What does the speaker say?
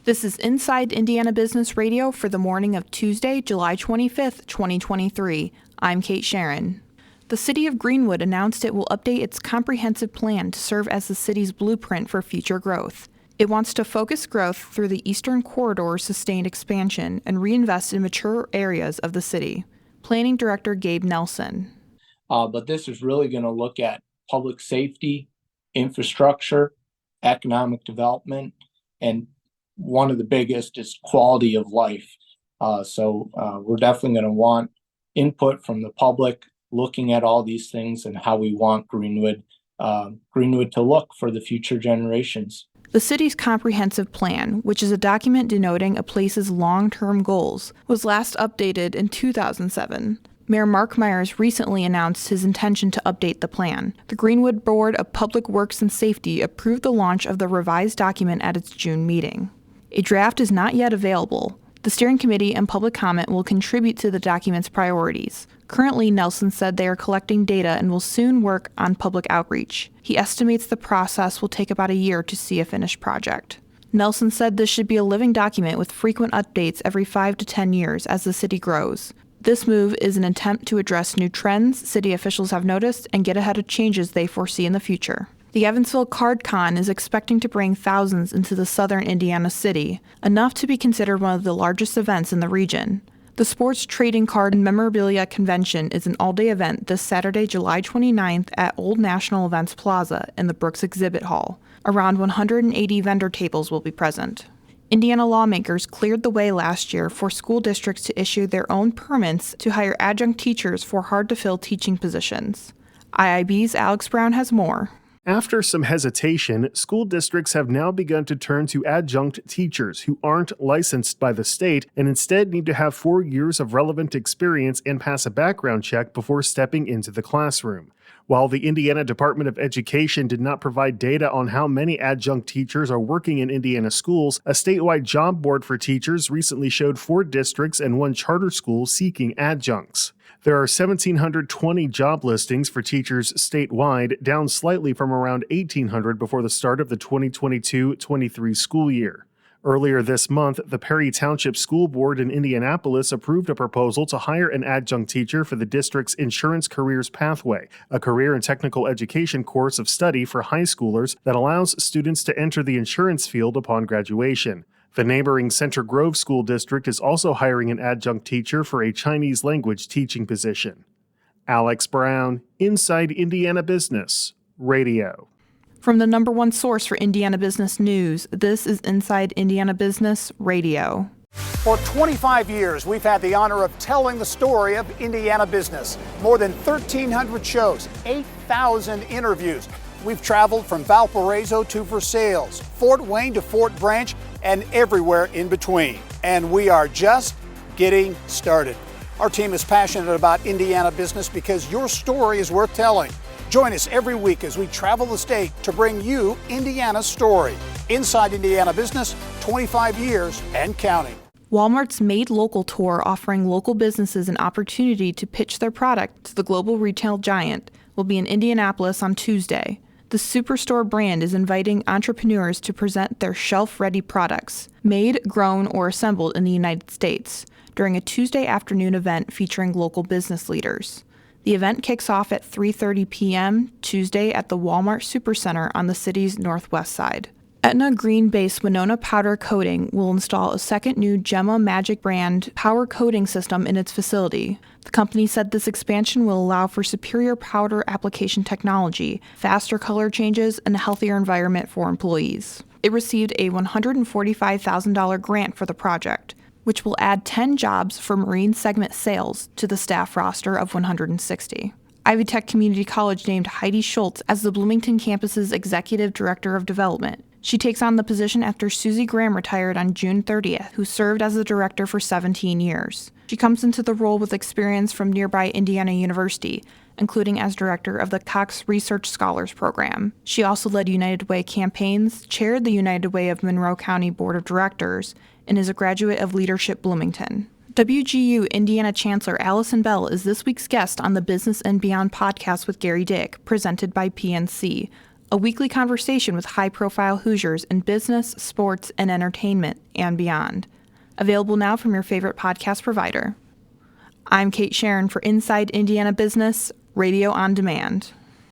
This is Inside Indiana Business Radio for the morning of Tuesday, July 25th, 2023. I'm Kate Sharon. The City of Greenwood announced it will update its comprehensive plan to serve as the city's blueprint for future growth. It wants to focus growth through the Eastern Corridor's sustained expansion and reinvest in mature areas of the city. Planning Director Gabe Nelson. But this is really going to look at public safety, infrastructure, economic development, and one of the biggest is quality of life. So we're definitely going to want input from the public looking at all these things and how we want Greenwood to look for the future generations. The city's comprehensive plan, which is a document denoting a place's long-term goals, was last updated in 2007. Mayor Mark Myers recently announced his intention to update the plan. The Greenwood Board of Public Works and Safety approved the launch of the revised document at its June meeting. A draft is not yet available. The steering committee and public comment will contribute to the document's priorities. Currently, Nelson said they are collecting data and will soon work on public outreach. He estimates the process will take about a year to see a finished project. Nelson said this should be a living document with frequent updates every 5 to 10 years as the city grows. This move is an attempt to address new trends city officials have noticed and get ahead of changes they foresee in the future. The Evansville CardCon is expecting to bring thousands into the southern Indiana city, enough to be considered one of the largest events in the region. The Sports Trading Card and Memorabilia Convention is an all-day event this Saturday, July 29th at Old National Events Plaza in the Brooks Exhibit Hall. Around 180 vendor tables will be present. Indiana lawmakers cleared the way last year for school districts to issue their own permits to hire adjunct teachers for hard-to-fill teaching positions. IIB's Alex Brown has more. After some hesitation, school districts have now begun to turn to adjunct teachers who aren't licensed by the state and instead need to have 4 years of relevant experience and pass a background check before stepping into the classroom. While the Indiana Department of Education did not provide data on how many adjunct teachers are working in Indiana schools, a statewide job board for teachers recently showed 4 districts and 1 charter school seeking adjuncts. There are 1,720 job listings for teachers statewide, down slightly from around 1,800 before the start of the 2022-23 school year. Earlier this month, the Perry Township School Board in Indianapolis approved a proposal to hire an adjunct teacher for the district's Insurance Careers Pathway, a career and technical education course of study for high schoolers that allows students to enter the insurance field upon graduation. The neighboring Center Grove School District is also hiring an adjunct teacher for a Chinese language teaching position. Alex Brown, Inside Indiana Business Radio. From the #1 source for Indiana business news, this is Inside Indiana Business Radio. For 25 years, we've had the honor of telling the story of Indiana business. More than 1,300 shows, 8,000 interviews. We've traveled from Valparaiso to Versailles, Fort Wayne to Fort Branch, and everywhere in between. And we are just getting started. Our team is passionate about Indiana business because your story is worth telling. Join us every week as we travel the state to bring you Indiana's story. Inside Indiana Business, 25 years and counting. Walmart's Made Local tour, offering local businesses an opportunity to pitch their product to the global retail giant, will be in Indianapolis on Tuesday. The Superstore brand is inviting entrepreneurs to present their shelf-ready products, made, grown, or assembled in the United States, during a Tuesday afternoon event featuring local business leaders. The event kicks off at 3:30 p.m. Tuesday at the Walmart Supercenter on the city's northwest side. Etna Green-based Winona Powder Coating will install a second new Gemma Magic brand power coating system in its facility. The company said this expansion will allow for superior powder application technology, faster color changes, and a healthier environment for employees. It received a $145,000 grant for the project, which will add 10 jobs for Marine segment sales to the staff roster of 160. Ivy Tech Community College named Heidi Schultz as the Bloomington campus's Executive Director of Development. She takes on the position after Susie Graham retired on June 30th, who served as the director for 17 years. She comes into the role with experience from nearby Indiana University, including as director of the Cox Research Scholars Program. She also led United Way campaigns, chaired the United Way of Monroe County Board of Directors, and is a graduate of Leadership Bloomington. WGU Indiana Chancellor Allison Bell is this week's guest on the Business and Beyond podcast with Gary Dick, presented by PNC, a weekly conversation with high-profile Hoosiers in business, sports, and entertainment, and beyond. Available now from your favorite podcast provider. I'm Kate Sharon for Inside Indiana Business, Radio on Demand.